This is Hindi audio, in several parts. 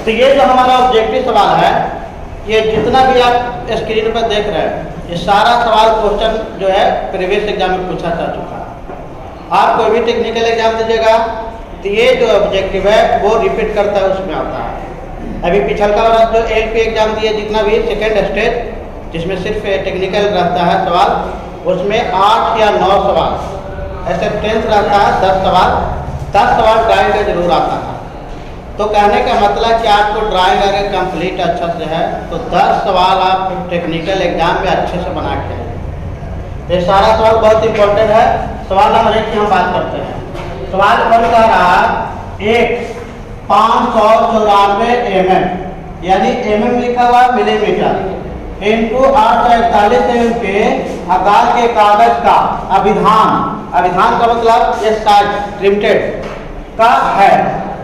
तो ये जो हमारा ऑब्जेक्टिव सवाल है, ये जितना भी आप स्क्रीन पर देख रहे हैं, ये सारा सवाल क्वेश्चन जो है प्रीवियस एग्जाम में पूछा जा चुका है। आप कोई भी टेक्निकल एग्जाम दीजिएगा तो ये जो ऑब्जेक्टिव है वो रिपीट करता है, उसमें आता है। अभी पिछलका वाला जो LP एग्जाम दिए जितना भी सेकेंड स्टेज, जिसमें सिर्फ टेक्निकल रहता है सवाल, उसमें 8 या 9 सवाल, ऐसे 10th रहता है 10 सवाल, 10 सवाल ड्राइंग का जरूर आता है। तो कहने का मतलब कि आपको ड्राइंग अगर कंप्लीट अच्छा से है तो 10 सवाल आप टेक्निकल एग्जाम में अच्छे से बना के आएंगे। ये सारा सवाल बहुत इंपॉर्टेंट है। सवाल नंबर 1 की हम बात करते हैं। सवाल कौन कह रहा है, एक 594 mm यानी mm लिखा हुआ मिलीमीटर इंटू 841 mm के आकार के कागज का अभिधान का मतलब ये साइज प्रिंटेड का है।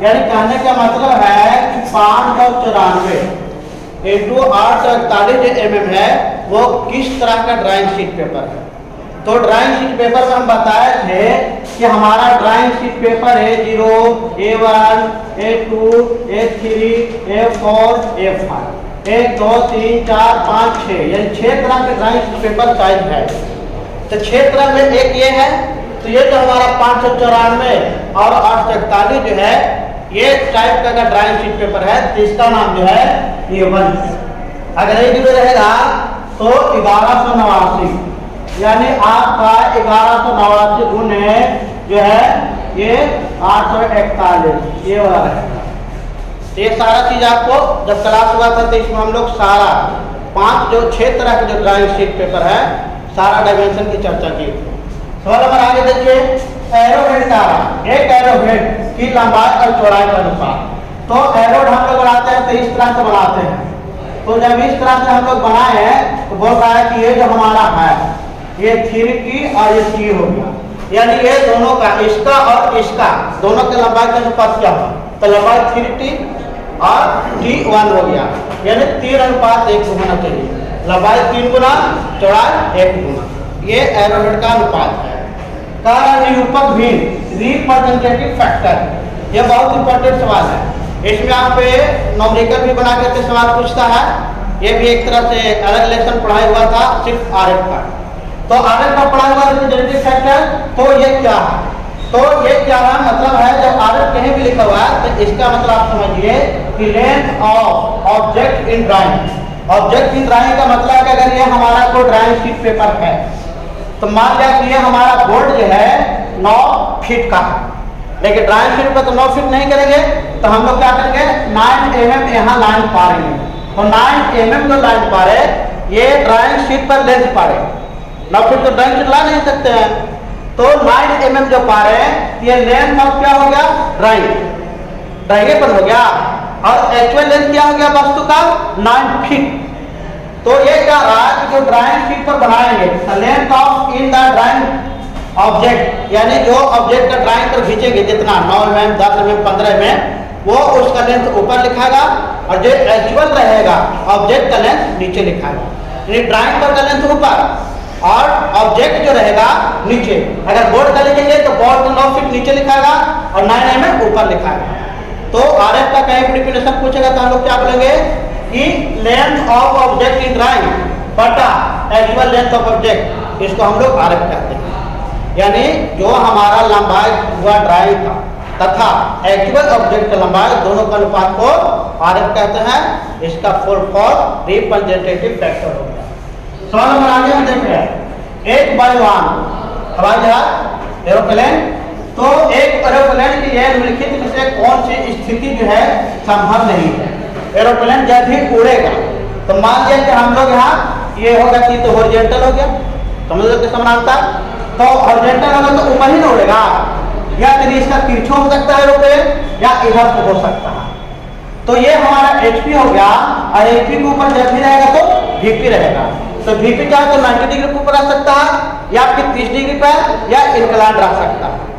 यानी कहने का मतलब है कि 594 इंटू 841 mm है, वो किस तरह का ड्राइंग शीट पेपर है। तो ड्राइंग शीट पेपर में हम बताए थे कि हमारा drawing sheet paper A0, A1, A2, A3, A4, A5, 1 2 3 4 5 6, यानी 6 तरह के ड्राइंग शीट पेपर साइज है। तो 6 तरह में एक ये है। तो ये जो हमारा 594 और 841 जो है, ये टाइप का ड्राइंग शीट पेपर है, जिसका नाम जो है A1। अगर ये जो रहेगा तो 1189, यानी आपका 1189 गुने जो है ये 841, ये वाला रहेगा। ये सारा चीज आपको जब क्लास हुआ था तो इसमें हम लोग सारा 6 तरह के जो ड्राइंग शीट पेपर है, सारा डायमेंशन की चर्चा की। सवाल नंबर आगे देखिए, एरोहेड का एक एरोहेड की लंबाई और चौड़ाई का अनुपात। तो एरोहेड हम लोग बनाते हैं तो इस तरह से बनाते हैं। तो जब इस तरह से हम लोग बनाए हैं तो बोल रहा है कि ये जो हमारा है ये 3T और ये T हो गया, यानी ये दोनों का, इसका और इसका दोनों के लंबाई का अनुपात क्या हो, तो लंबाई 3T और T1 हो गया, यानी 3:1 होना चाहिए। लंबाई 3 गुना, चौड़ाई 1 गुना, ये एरोहेड का अनुपात है। निरूपक भिन्न रिप्रेजेंटेटिव फैक्टर, ये बहुत इंपॉर्टेंट सवाल है। इसमें आप न्यूमेरिकल भी बना करके सवाल पूछता है। ये भी एक तरह से अलग लेसन पढ़ाई हुआ था, सिर्फ RF का। तो RF का पढ़ा हुआ रिप्रेजेंटेटिव फैक्टर, तो ये क्या है, तो ये क्या है, मतलब है जब RF कहीं भी लिखा हुआ है तो इसका मतलब आप समझिए कि length of object in drawing. Object in drawing का मतलब है कि अगर ये हमारा कोई ड्राइंग शीट पेपर है तो मान लिया कि ये हमारा बोर्ड जो है 9 फीट का है, लेकिन ड्राइंग शीट पर तो 9 फीट नहीं करेंगे, तो हम लोग क्या करेंगे 9 mm यहाँ लाइन पारेंगे। तो 9 mm जो लाइन पारे, ये ड्राइंग शीट पर लेंथ पारे, 9 फीट तो ड्राइंग शीट ला नहीं सकते हैं। तो 9 mm जो पारे, ये लेंथ ऑफ क्या हो गया, ड्राइंग पर हो गया, और एक्चुअल लेंथ क्या हो गया वस्तु का 9 फीट। तो ये क्या रहा कि जो ड्राइंग शीट पर बनाएंगे length of in the drawing object, यानी जो ऑब्जेक्ट का ड्राइंग पर खींचेंगे जितना 9 mm, 10 mm, 15 mm, वो उसका लेंथ ऊपर लिखाएगा, और जो एक्चुअल रहेगा ऑब्जेक्ट का लेंथ नीचे लिखाएगा। यानी ड्राइंग पर का लेंथ ऊपर और ऑब्जेक्ट जो रहेगा नीचे। अगर बोर्ड का लिखेंगे तो बोर्ड को 9 फीट नीचे लिखाएगा और 9 mm ऊपर लिखाएगा। तो RF का कहीं भी डिफिनेशन पूछेगा तो हम लोग क्या बोलेंगे कि length of object in drawing बटा एक्चुअल लेंथ ऑफ ऑब्जेक्ट, इसको हम लोग RF कहते हैं। यानी जो हमारा लंबाई हुआ ड्राइंग का तथा एक्चुअल ऑब्जेक्ट की लंबाई, दोनों का अनुपात को RF कहते हैं। इसका फुल फॉर्म रिप्रेजेंटेटिव फैक्टर हो गया। सवाल नंबर आगे हम देख रहे हैं, एक वायुयान हवाई जहाज एरोप्लेन। तो एक एरोप्लेन की यह निम्नलिखित में से कौन सी स्थिति जो है संभव नहीं है। एरोप्लेन जब भी उड़ेगा तो मान लिया कि हम लोग यहाँ ये होगा कि तो हॉरिजॉन्टल हो गया, समझ लो समानांतर, तो हॉरिजॉन्टल होगा तो ऊपर ही ना उड़ेगा, या फिर इसका तिरछा हो सकता है एरोप्लेन, या इधर से हो सकता है। तो ये हमारा HP हो गया, और HP के ऊपर जब भी रहेगा तो VP रहेगा। तो VP क्या है, तो 90 डिग्री के ऊपर रह सकता है, या फिर 30 डिग्री पर, या इंक्लाइन रह सकता है।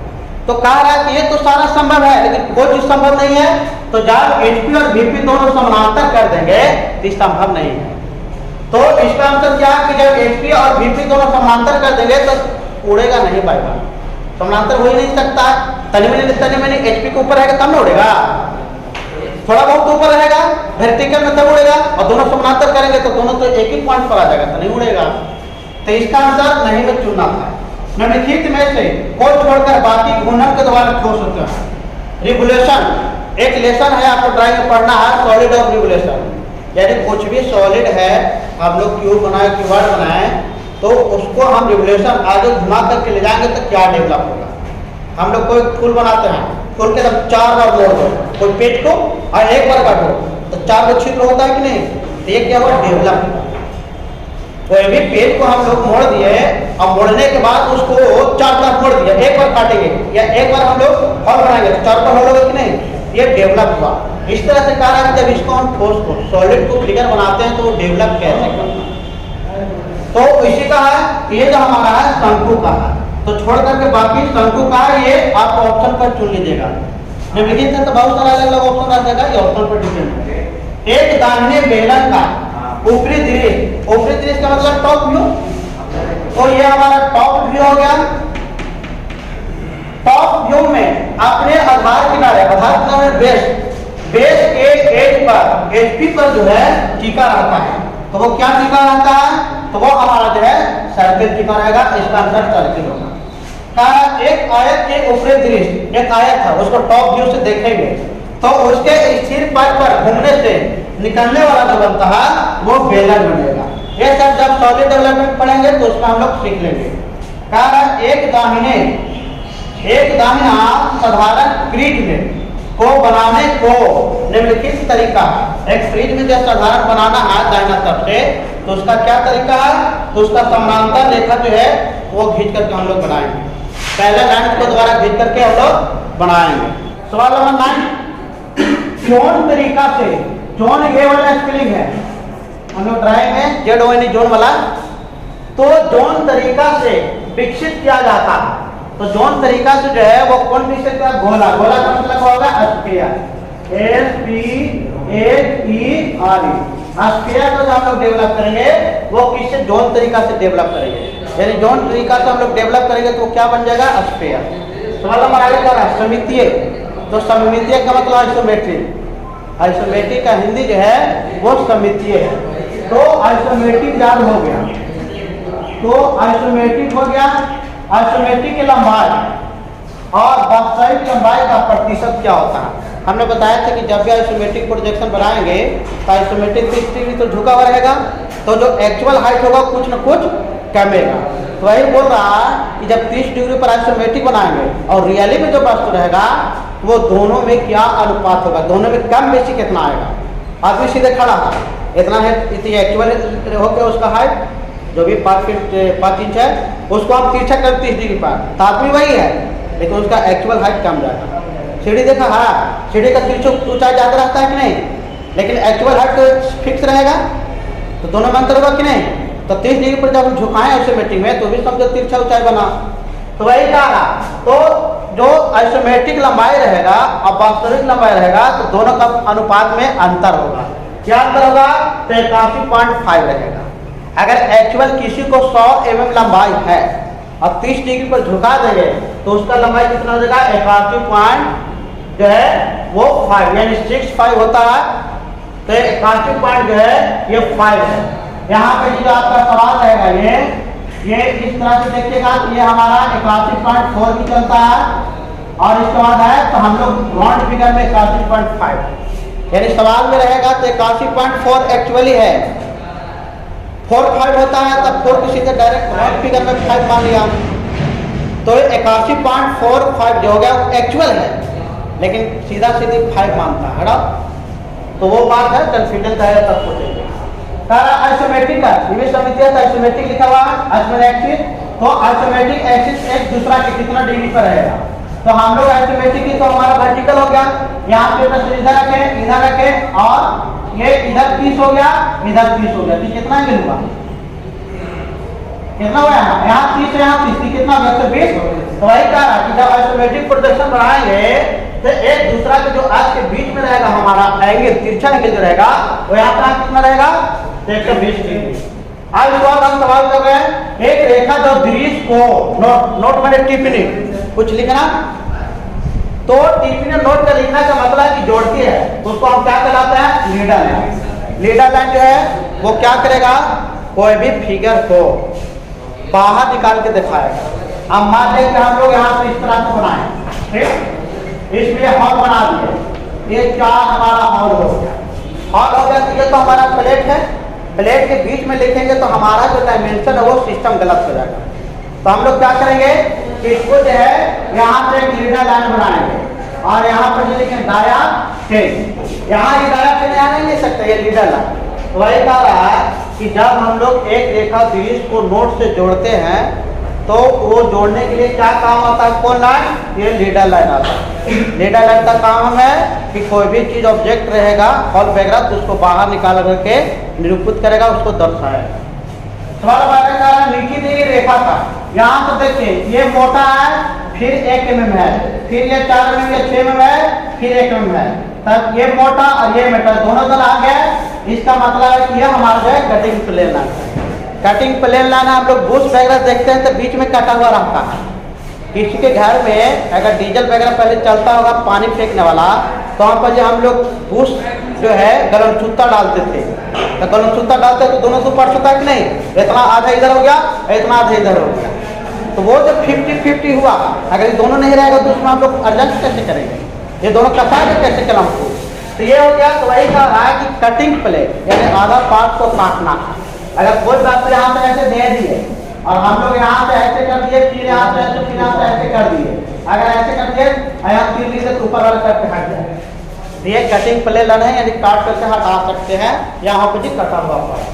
तो कह रहा है कि ये तो सारा संभव है, लेकिन कोई चीज संभव नहीं है। तो जब HP और VP दोनों समानांतर कर देंगे तो संभव नहीं है। तो इसका आंसर क्या है कि जब HP और VP दोनों समानांतर कर देंगे तो उड़ेगा नहीं वायुयान, समानांतर हो ही नहीं सकता। तनी मनी HP के ऊपर रहेगा तब ना उड़ेगा, थोड़ा बहुत ऊपर रहेगा वर्टिकल में तब उड़ेगा, और दोनों समानांतर करेंगे तो दोनों तो एक ही पॉइंट पर आ जाएगा, तो नहीं उड़ेगा। तो इसका आंसर नहीं में चुनना था। निम्नलिखित में से को छोड़कर बाकी घूर्णन के द्वारा ठोस होते हैं। रिवोल्यूशन एक लेसन है, आपको ड्राइंग में पढ़ना है, सॉलिड ऑफ रिवोल्यूशन। यानी कुछ भी सॉलिड है, आप लोग क्यूब बनाए, क्यूबॉइड बनाए, तो उसको हम रिवोल्यूशन आगे घुमा करके ले जाएंगे तो क्या डेवलप होगा। हम लोग कोई फूल बनाते हैं, फूल के सब 4 बार मोड़ दो, कोई पेट को और 1 बार काटो तो 4 बार छिद्र होता है कि नहीं, तो ये क्या हुआ, डेवलप। कोई भी पेज को हम लोग मोड़ दिए और मोड़ने के बाद उसको 4 बार मोड़ दिया, 1 बार काटेंगे या 1 बार हम लोग हॉल बनाएंगे तो 4 बार हॉल होगा कि नहीं, ये डेवलप हुआ। इस तरह से कहा है कि जब इसको हम ठोस को सॉलिड को फिगर बनाते हैं तो वो डेवलप कैसे करना है। तो इसी का है, ये जो हमारा है शंकु का है, तो छोड़ करके बाकी शंकु का है, ये आप ऑप्शन पर चुन लीजिएगा। निम्नलिखित से तो बहुत सारा अलग अलग ऑप्शन आ जाएगा, ये ऑप्शन पर डिपेंड है। एक दाहिने बेलन का ऊपरी दृश्य का मतलब टॉप व्यू, तो ये हमारा टॉप व्यू हो गया। टॉप व्यू में अपने आधार किनारे बेस के एज पर एचपी पर जो है टीका रहता है, तो वो क्या टीका रहता है, तो वो हमारा जो है सर्किल टीका रहेगा, इसका आंसर सर्किल होगा। एक आयत के ऊपरी दृश्य, एक आयत है, उसको टॉप व्यू से देखेंगे तो उसके स्थिर पथ पर घूमने से निकलने वाला जो बनता है वो बेलन बनेगा। ये सब जब सॉलिड डेवलपमेंट पढ़ेंगे तो उसका हम लोग सीख लेंगे। कारण एक दाहिना साधारण क्रीज में को बनाने को निम्नलिखित तरीका है। एक फ्रिज में जब साधारण बनाना है दाहिना तरफ से, तो उसका क्या तरीका है, तो उसका समानांतर रेखा जो है वो खींच करके हम लोग बनाएंगे, पहले लाइन को द्वारा खींच करके हम लोग बनाएंगे। सवाल नंबर 9, जोन तरीका से, जोन ये वाला स्पेलिंग है, हम लोग ड्राइंग में जेड ओ एन जोन वाला, तो जोन तरीका से विकसित किया जाता है। तो जोन तरीका से जो है वो कौन विकसित किया, गोला का मतलब होगा स्फीयर, SPHERE। स्फीयर को जो हम लोग डेवलप करेंगे वो किससे, जोन तरीका से डेवलप करेंगे। यानी जोन तरीका से हम लोग डेवलप करेंगे तो क्या बन जाएगा, स्फीयर। सवाल नंबर आगे क्या है, सममितीय। तो सममितीय का मतलब आइसोमेट्रिक। आइसोमेट्रिक का हिंदी जो है वो सममितीय है। तो आइसोमेट्रिक याद हो गया, तो आइसोमेट्रिक हो गया। आइसोमेट्रिक की लंबाई और वास्तविक लंबाई का प्रतिशत क्या होता है। हमने बताया था कि जब भी आइसोमेट्रिक प्रोजेक्शन बनाएंगे तो आइसोमेट्रिक 30 डिग्री तो झुका हुआ रहेगा, तो जो एक्चुअल हाइट होगा कुछ न कुछ कमेगा। तो वही बोल रहा है कि जब 30 डिग्री पर आइसोमेट्रिक बनाएंगे और रियली में जो वस्तु रहेगा वो दोनों में क्या अनुपात होगा, दोनों में कम बेसी कितना आएगा। आदमी सीधे खड़ा है, इतना है, इतनी एक्चुअल हो गया उसका हाइट जो भी 5 इंच है, उसको हम तिरछा कर 30 डिग्री पर, तो आदमी वही है लेकिन उसका एक्चुअल हाइट कम जाएगा। सीढ़ी देखा, हाँ सीढ़ी का तिरछा ऊंचाई ज़्यादा रहता है कि नहीं, लेकिन एक्चुअल हाइट फिक्स रहेगा, तो दोनों में अंतर होगा कि नहीं। तो 30 डिग्री पर जब हम झुकाएं आइसोमेट्रिक में तो भी समझो तिरछा ऊंचाई बना, तो वही कहा। तो जो आइसोमेट्रिक लंबाई रहेगा और वास्तविक लंबाई रहेगा तो दोनों का अनुपात में अंतर होगा। क्या अंतर होगा, तो 81.5 रहेगा। अगर एक्चुअल किसी को 100 mm लंबाई है और 30 डिग्री पर झुका देंगे तो उसका लंबाई कितना हो जाएगा, 81 पॉइंट जो है वो 5 यानी 65 होता है। तो 81 पॉइंट जो है ये 5 है। यहाँ पे जो आपका सवाल रहेगा ये इस तरह से देखिएगा, ये हमारा 81.4 भी चलता है और इसके बाद है तो हम लोग राउंड फिगर में 81.5 यानी सवाल में रहेगा तो 81.4 एक्चुअली है, 4-5 होता है तब 4 को सीधे डायरेक्ट राउंड फिगर में 5 मान लिया, तो 81.45 जो हो गया एक्चुअल है लेकिन सीधा सीधी 5 मानता है ना, तो वो बात है कन्फ्यूजन का है तब पूछेंगे। सारा आइसोमेट्रिक का ये समझिए, आइसोमेट्रिक लिखा हुआ है आइसोमेट्रिक एक्सिस, तो आइसोमेट्रिक एक्सिस एक दूसरा के कितना डिग्री पर रहेगा, तो हम लोग आइसोमेट्रिक की तो हमारा वर्टिकल हो गया, यहाँ पे बस इधर रखें और ये इधर 30 हो गया, इधर 30 हो गया, तो कितना एंगल हुआ, कितना हुआ यहाँ 30 से यहाँ 30, कितना 120। तो वही कह रहा कि जब आइसोमेट्रिक प्रोजेक्शन बनाएंगे तो एक दूसरा के जो आज के बीच में रहेगा हमारा एंगल, तिरछा एंगल जो रहेगा वो यहाँ पर कितना रहेगा, 120 डिग्री। आज हम सवाल कर रहे हैं, एक रेखा जो दृश्य को नोट मैंने टिप्पणी कुछ लिखना, तो टिप्पणी नोट का लिखना का मतलब कि जोड़ती है, उसको हम क्या कहलाते हैं, लीडर लाइन। लीडर लाइन जो है वो क्या करेगा, कोई भी फिगर को बाहर निकाल के दिखाएगा। अब मान लें कि हम लोग यहाँ से इस तरह से बनाए, ठीक, इसलिए हॉल बना दिए, ये 4 हमारा हॉल हो गया। हॉल हो गया तो ये तो हमारा प्लेट है, प्लेट के बीच में लिखेंगे तो हमारा जो डायमेंशन है वो सिस्टम गलत हो जाएगा। तो हम लोग क्या करेंगे कि इसको जो है यहाँ से एक लीडर लाइन बनाएंगे और यहाँ पर जो लिखेंगे डाया टेन। यहाँ ये डाया टेन यहाँ नहीं ले सकते, ये लीडर लाइन। तो वही कह रहा है कि जब हम लोग एक रेखा द्विज को नोट से जोड़ते हैं तो वो जोड़ने के लिए क्या काम आता है, कौन लाइन, ये लीडर लाइन आता है। लीडर लाइन का काम है कि कोई भी चीज ऑब्जेक्ट रहेगा हॉल वगैरह तो उसको बाहर निकाल करके निरूपित करेगा, उसको दर्शाएगा। सवाल का नीचे दी रेखा का यहाँ तो देखिए ये मोटा है, फिर 1 mm है, फिर ये 4 mm या 6 mm है, फिर 1 mm है, तब ये मोटा और ये मोटा दोनों तरह आ गया। इसका मतलब है कि ये हमारा जो है कटिंग प्लेन लाइन है। कटिंग प्लेन लाइन हम लोग बुश वगैरह देखते हैं तो बीच में कटा हुआ रहता है। किसी के घर में अगर डीजल वगैरह पहले चलता होगा पानी फेंकने वाला, तो वहाँ पर जो हम लोग बुश जो है गलन सूता डालते थे, तो गलन सूता डालते तो दोनों से ऊपर होता है कि नहीं, इतना आधा इधर हो गया, इतना आधा इधर हो गया। तो वो जब 50-50 हुआ, अगर ये दोनों नहीं रहेगा तो उसमें हम लोग एडजस्ट कैसे करेंगे, ये दोनों कसाएंगे कैसे कलम को। तो ये हो गया। तो वही कह रहा है कि कटिंग प्लेट यानी आधा पार्ट को काटना है। अगर कोई बात यहाँ से ऐसे दे दिए और हम लोग यहाँ से ऐसे कर दिए, फिर यहाँ से ऐसे, फिर यहाँ से ऐसे कर दिए, अगर ऐसे कर दिए यहाँ 3 लीजिए तो ऊपर वाला करके हट जाए, ये कटिंग प्लेन लाइन है, यानी काट करके हटा सकते हैं। यहाँ पर जी कटा हुआ पड़ा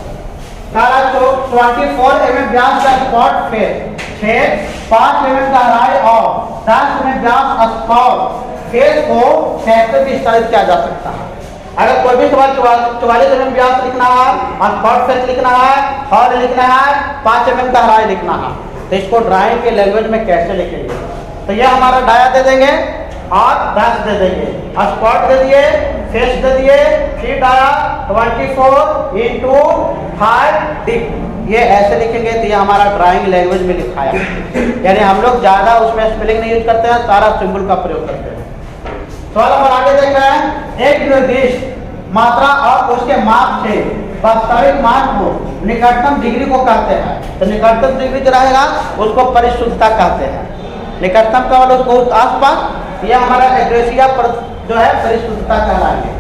24 mm व्यास का स्पॉट फेस, 5 mm गहराई और 10 mm व्यास स्पॉट फेस को कैसे विस्तारित किया जा सकता है। अगर कोई भी सवाल 44 mm व्यास लिखना है और स्पॉट फेस लिखना है, हॉल लिखना है, 5 mm गहराई लिखना है, तो इसको ड्राइंग के लैंग्वेज में कैसे लिखेंगे। तो ये हमारा डाया दे देंगे और 10 दे देंगे, स्पॉट दे दिए, फेस दे दिए, फिर डाया 24 into 5 डिप, ये ऐसे लिखेंगे तो ये हमारा ड्राइंग लैंग्वेज में लिखा है। यानी हम लोग ज़्यादा उसमें स्पेलिंग नहीं यूज करते हैं, सारा सिंबल का प्रयोग करते हैं। सवाल हम आगे देख रहे हैं, एक निर्दिष्ट मात्रा और उसके माप से वास्तविक मान को निकटतम डिग्री को कहते हैं। तो निकटतम डिग्री जो रहेगा उसको परिशुद्धता कहते हैं। निकटतम का मतलब उसको आसपास, यह हमारा एक्यूरेसी जो है परिशुद्धता कहलाएंगे।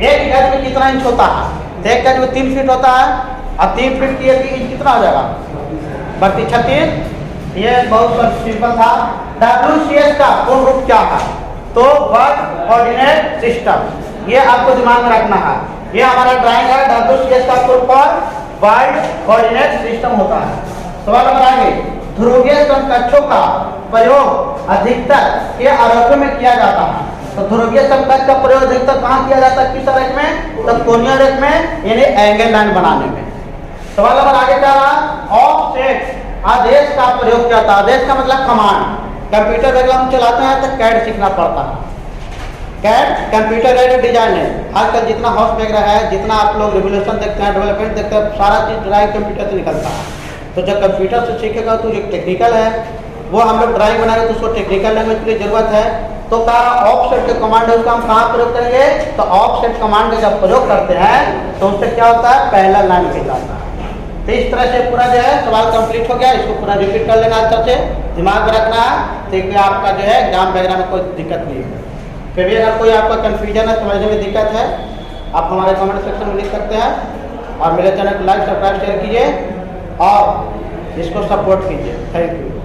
एक गज में कितना इंच होता है, तो एक गज में 3 फीट होता है और 3 फीट की 1 इंच कितना हो जाएगा, 32-36। ये बहुत सिंपल था। WCS का पूर्ण रूप क्या है, तो वर्ल्ड कोऑर्डिनेट सिस्टम, ये आपको दिमाग में रखना है। ये हमारा ड्राइंग है, WCS का पूर्ण फॉर्म वर्ल्ड कोऑर्डिनेट सिस्टम होता है। सवाल बताएंगे, ध्रुवीय समकक्षों का प्रयोग अधिकतर ये आरोपों में किया जाता है। तो ध्रुवीय समकक्ष का प्रयोग अधिकतर कहाँ किया जाता है, किस रेख में, तो कोणीय रेख में, यानी एंगल लाइन बनाने में। सवाल नंबर आगे क्या रहा, ऑफसेट आदेश का प्रयोग किया था। आदेश का मतलब कमांड। कंप्यूटर वगैरह हम चलाते हैं तो कैड सीखना पड़ता है। कैड कंप्यूटर एडेड डिजाइन है। आजकल जितना हाउस वगैरह है, जितना आप लोग रिवोल्यूशन देखते हैं, डेवलपमेंट देखते हैं, सारा चीज ड्राइंग कंप्यूटर से निकलता है। तो जब कंप्यूटर से सीखेगा तो जो टेक्निकल है वो हम लोग ड्राइंग बनाएंगे तो उसको टेक्निकल लैंग्वेज की जरूरत है। तो कहा ऑफसेट के कमांड है, उसका हम कहाँ प्रयोग करेंगे, तो ऑफसेट कमांड का जब प्रयोग करते हैं तो उससे क्या होता है, पहला लाइन खिंचाता है। तो इस तरह से पूरा जो है सवाल कंप्लीट हो गया। इसको पूरा रिपीट कर लेना अच्छे से, दिमाग में रखना है, ताकि आपका जो है एग्जाम वगैरह में कोई दिक्कत नहीं है। फिर भी अगर कोई आपका कन्फ्यूजन है, समझने में दिक्कत है, आप हमारे कमेंट सेक्शन में लिख सकते हैं। और मेरे चैनल को लाइक, सब्सक्राइब, शेयर कीजिए और इसको सपोर्ट कीजिए। Thank you.